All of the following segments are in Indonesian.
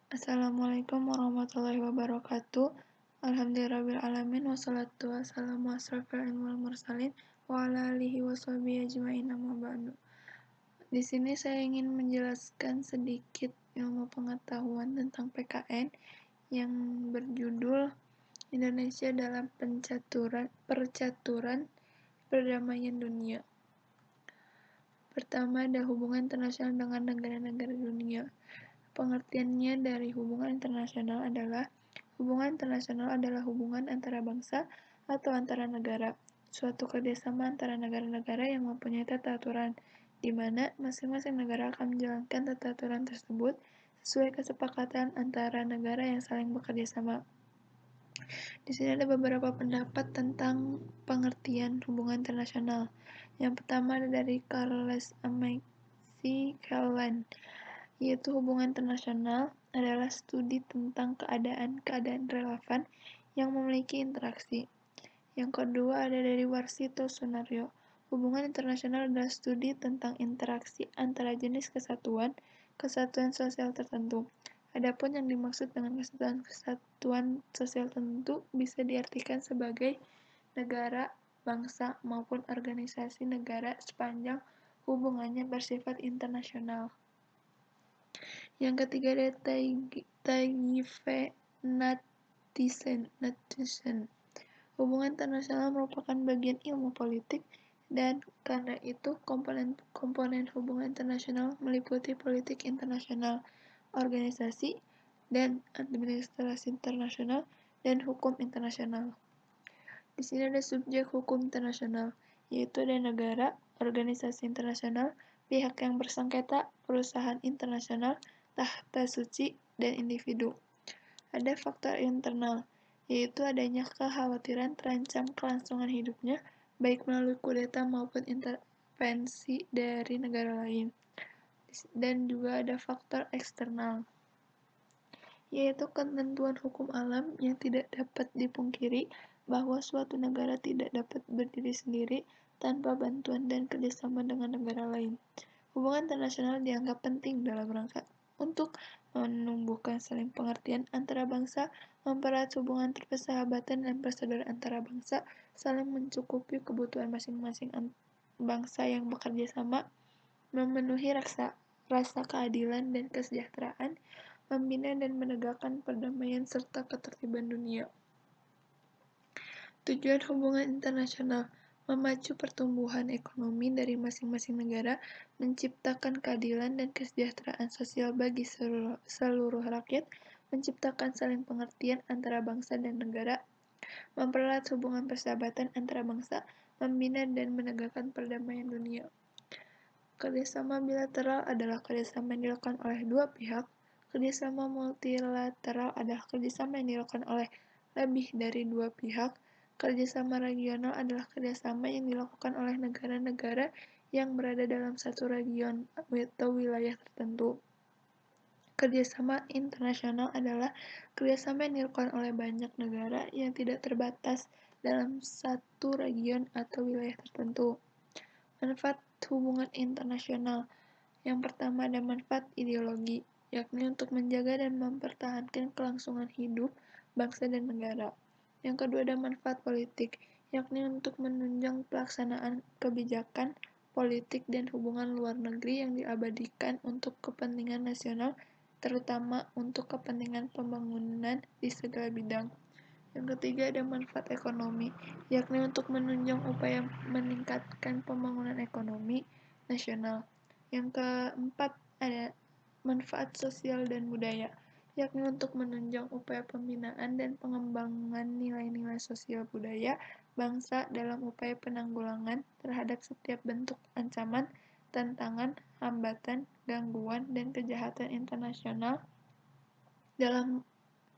Assalamualaikum warahmatullahi wabarakatuh. Alhamdulillahirrahmanirrahim. Wassalatu wassalamu asrafil anbiya'i wal mursalin wa ala alihi washabihi ajma'in amma ba'du. Di sini saya ingin menjelaskan sedikit ilmu pengetahuan tentang PKN yang berjudul Indonesia dalam percaturan perdamaian dunia. Pertama, ada hubungan internasional dengan negara-negara dunia. Pengertiannya dari hubungan internasional adalah hubungan antara bangsa atau antara negara, suatu kerjasama antara negara-negara yang mempunyai tata aturan, di mana masing-masing negara akan menjalankan tata aturan tersebut sesuai kesepakatan antara negara yang saling bekerja sama. Di sini ada beberapa pendapat tentang pengertian hubungan internasional. Yang pertama ada dari Charles McClellan, yaitu hubungan internasional adalah studi tentang keadaan-keadaan relevan yang memiliki interaksi. Yang kedua ada dari Warsito Sunario. Hubungan internasional adalah studi tentang interaksi antara jenis kesatuan sosial tertentu. Adapun yang dimaksud dengan kesatuan sosial tertentu bisa diartikan sebagai negara, bangsa, maupun organisasi negara sepanjang hubungannya bersifat internasional. Yang ketiga ada Tagive Natisen. Hubungan internasional merupakan bagian ilmu politik, dan karena itu komponen hubungan internasional meliputi politik internasional, organisasi dan administrasi internasional, dan hukum internasional. Di sini ada subjek hukum internasional, yaitu ada negara, organisasi internasional, pihak yang bersengketa, perusahaan internasional, tahta suci, dan individu. Ada faktor internal, yaitu adanya kekhawatiran terancam kelangsungan hidupnya, baik melalui kudeta maupun intervensi dari negara lain. Dan juga ada faktor eksternal, yaitu ketentuan hukum alam yang tidak dapat dipungkiri bahwa suatu negara tidak dapat berdiri sendiri tanpa bantuan dan kerjasama dengan negara lain. Hubungan internasional dianggap penting dalam rangka untuk menumbuhkan saling pengertian antara bangsa, mempererat hubungan persahabatan dan persaudaraan antara bangsa, saling mencukupi kebutuhan masing-masing bangsa yang bekerja sama, memenuhi rasa keadilan dan kesejahteraan, membina dan menegakkan perdamaian serta ketertiban dunia. Tujuan hubungan internasional memacu pertumbuhan ekonomi dari masing-masing negara, menciptakan keadilan dan kesejahteraan sosial bagi seluruh rakyat, menciptakan saling pengertian antara bangsa dan negara, mempererat hubungan persahabatan antara bangsa, membina dan menegakkan perdamaian dunia. Kerjasama bilateral adalah kerjasama yang dilakukan oleh dua pihak. Kerjasama multilateral adalah kerjasama yang dilakukan oleh lebih dari dua pihak. Kerjasama regional adalah kerjasama yang dilakukan oleh negara-negara yang berada dalam satu region atau wilayah tertentu. Kerjasama internasional adalah kerjasama yang dilakukan oleh banyak negara yang tidak terbatas dalam satu region atau wilayah tertentu. Manfaat hubungan internasional. Yang pertama ada manfaat ideologi, yakni untuk menjaga dan mempertahankan kelangsungan hidup bangsa dan negara. Yang kedua ada manfaat politik, yakni untuk menunjang pelaksanaan kebijakan politik dan hubungan luar negeri yang diabadikan untuk kepentingan nasional, terutama untuk kepentingan pembangunan di segala bidang. Yang ketiga ada manfaat ekonomi, yakni untuk menunjang upaya meningkatkan pembangunan ekonomi nasional. Yang keempat ada manfaat sosial dan budaya, yakni untuk menunjang upaya pembinaan dan pengembangan nilai-nilai sosial budaya bangsa dalam upaya penanggulangan terhadap setiap bentuk ancaman, tantangan, hambatan, gangguan, dan kejahatan internasional dalam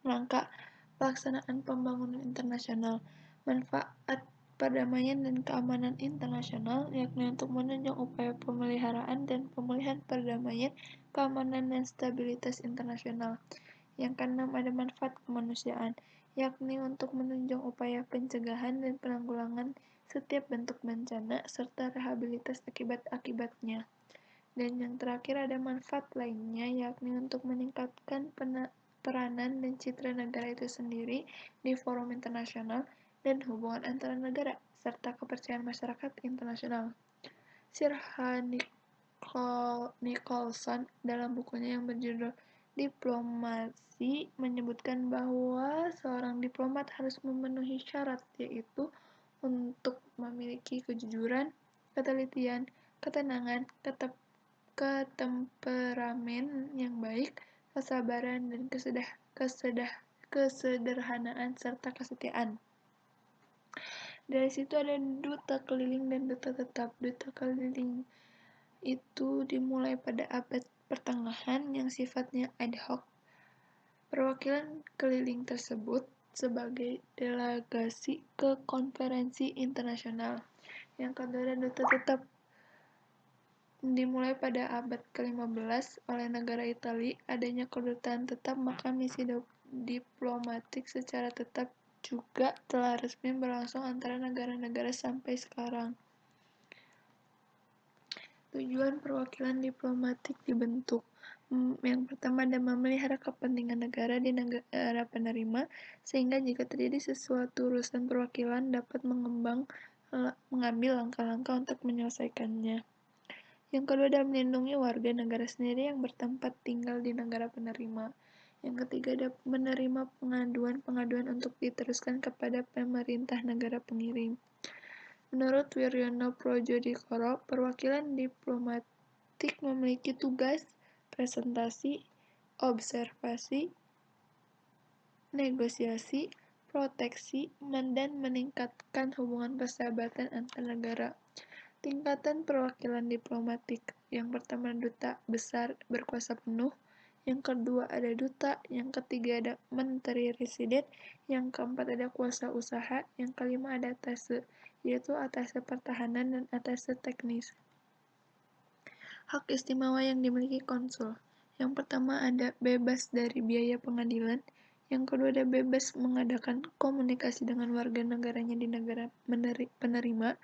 rangka pelaksanaan pembangunan internasional. Manfaat perdamaian dan keamanan internasional, yakni untuk menunjang upaya pemeliharaan dan pemulihan perdamaian, keamanan, dan stabilitas internasional. Yang keenam ada manfaat kemanusiaan, yakni untuk menunjang upaya pencegahan dan penanggulangan setiap bentuk bencana serta rehabilitas akibat-akibatnya. Dan yang terakhir ada manfaat lainnya, yakni untuk meningkatkan peranan dan citra negara itu sendiri di forum internasional dan hubungan antara negara, serta kepercayaan masyarakat internasional. Sir H. Nicholson dalam bukunya yang berjudul Diplomasi menyebutkan bahwa seorang diplomat harus memenuhi syarat, yaitu untuk memiliki kejujuran, ketelitian, ketenangan, ketemperamen yang baik, kesabaran, dan kesederhanaan, serta kesetiaan. Dari situ ada duta keliling dan duta tetap. Duta keliling itu dimulai pada abad pertengahan yang sifatnya ad hoc. Perwakilan keliling tersebut sebagai delegasi ke konferensi internasional. Yang kedua ada duta tetap, dimulai pada abad ke-15 oleh negara Italia. Adanya kedutaan tetap, maka misi diplomatik secara tetap juga telah resmi berlangsung antara negara-negara sampai sekarang. Tujuan perwakilan diplomatik dibentuk. Yang pertama ada memelihara kepentingan negara di negara penerima, sehingga jika terjadi sesuatu urusan perwakilan dapat mengambil langkah-langkah untuk menyelesaikannya. Yang kedua adalah melindungi warga negara sendiri yang bertempat tinggal di negara penerima. Yang ketiga ada menerima pengaduan untuk diteruskan kepada pemerintah negara pengirim. Menurut Wiryono Projodikoro, perwakilan diplomatik memiliki tugas presentasi, observasi, negosiasi, proteksi, dan meningkatkan hubungan persahabatan antar negara. Tingkatan perwakilan diplomatik. Yang pertama duta besar berkuasa penuh, yang kedua ada duta, yang ketiga ada menteri residen, yang keempat ada kuasa usaha, yang kelima ada atase, yaitu atase pertahanan dan atase teknis. Hak istimewa yang dimiliki konsul. Yang pertama ada bebas dari biaya pengadilan, yang kedua ada bebas mengadakan komunikasi dengan warga negaranya di negara penerima,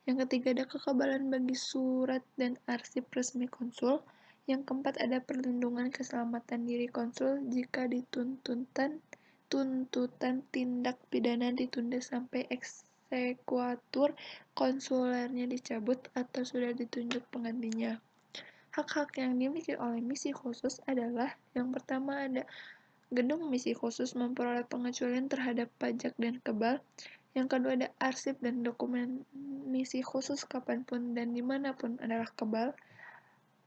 yang ketiga ada kekebalan bagi surat dan arsip resmi konsul, yang keempat ada perlindungan keselamatan diri konsul jika tuntutan tindak pidana ditunda sampai eksekutor konsulernya dicabut atau sudah ditunjuk penggantinya. Hak-hak yang dimiliki oleh misi khusus adalah yang pertama ada gedung misi khusus memperoleh pengecualian terhadap pajak dan kebal. Yang kedua ada arsip dan dokumen misi khusus kapanpun dan dimanapun adalah kebal.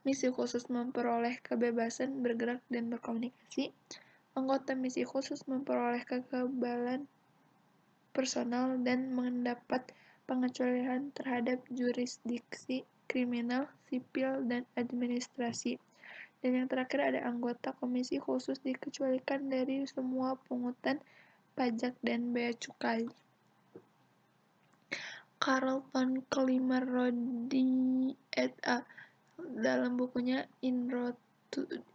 Misi khusus memperoleh kebebasan bergerak dan berkomunikasi. Anggota misi khusus memperoleh kekebalan personal dan mendapat pengecualian terhadap jurisdiksi kriminal, sipil, dan administrasi. Dan yang terakhir ada anggota komisi khusus dikecualikan dari semua pungutan pajak dan bea cukai. Carlton Klimer-Rodi et al. Dalam bukunya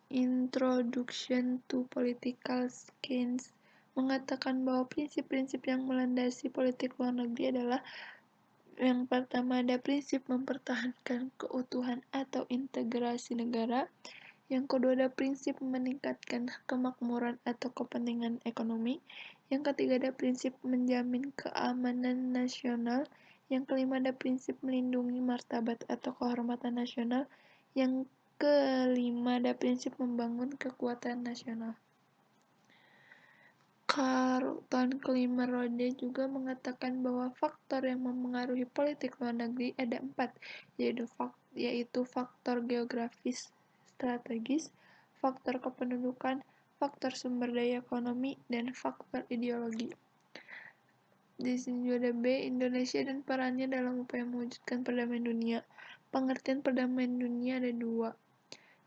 Introduction to Political Science mengatakan bahwa prinsip-prinsip yang melandasi politik luar negeri adalah yang pertama ada prinsip mempertahankan keutuhan atau integrasi negara, yang kedua ada prinsip meningkatkan kemakmuran atau kepentingan ekonomi, yang ketiga ada prinsip menjamin keamanan nasional, yang kelima ada prinsip melindungi martabat atau kehormatan nasional, yang kelima ada prinsip membangun kekuatan nasional. Carlton Klimer-Rode juga mengatakan bahwa faktor yang memengaruhi politik luar negeri ada 4, yaitu faktor geografis strategis, faktor kependudukan, faktor sumber daya ekonomi, dan faktor ideologi. Di sini juga ada B, Indonesia dan perannya dalam upaya mewujudkan perdamaian dunia. Pengertian perdamaian dunia ada 2.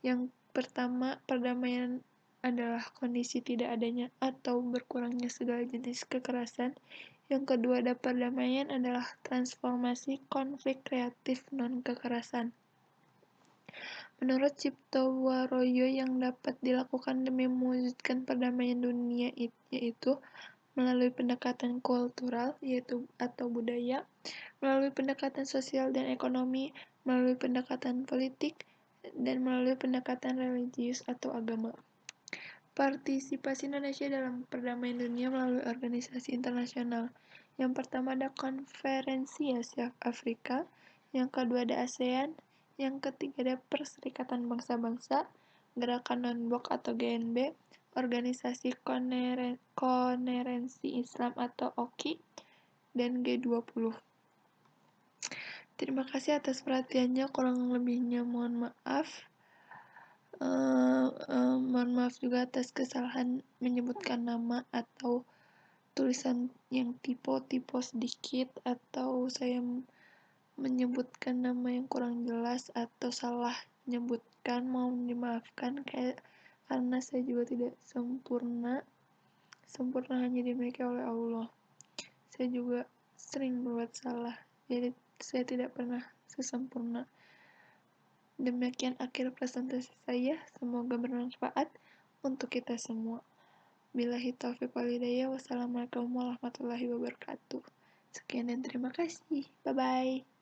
Yang pertama, perdamaian adalah kondisi tidak adanya atau berkurangnya segala jenis kekerasan. Yang kedua, ada perdamaian adalah transformasi konflik kreatif non-kekerasan. Menurut Ciptowaroyo, yang dapat dilakukan demi mewujudkan perdamaian dunia yaitu melalui pendekatan kultural atau budaya, melalui pendekatan sosial dan ekonomi, melalui pendekatan politik, dan melalui pendekatan religius atau agama. Partisipasi Indonesia dalam perdamaian dunia melalui organisasi internasional. Yang pertama ada Konferensi Asia Afrika, yang kedua ada ASEAN, yang ketiga ada Perserikatan Bangsa-Bangsa, Gerakan Non-Blok atau GNB, Organisasi Konerensi Islam atau OKI, dan G20. Terima kasih atas perhatiannya, kurang lebihnya mohon maaf. Mohon maaf juga atas kesalahan menyebutkan nama atau tulisan yang typo sedikit, atau saya menyebutkan nama yang kurang jelas atau salah menyebutkan, mohon dimaafkan karena saya juga tidak sempurna hanya dimiliki oleh Allah. Saya juga sering berbuat salah, jadi saya tidak pernah sesempurna. Demikian akhir presentasi saya, semoga bermanfaat untuk kita semua. Billahi taufiq wal hidayah. Wassalamualaikum warahmatullahi wabarakatuh. Sekian dan terima kasih. Bye-bye.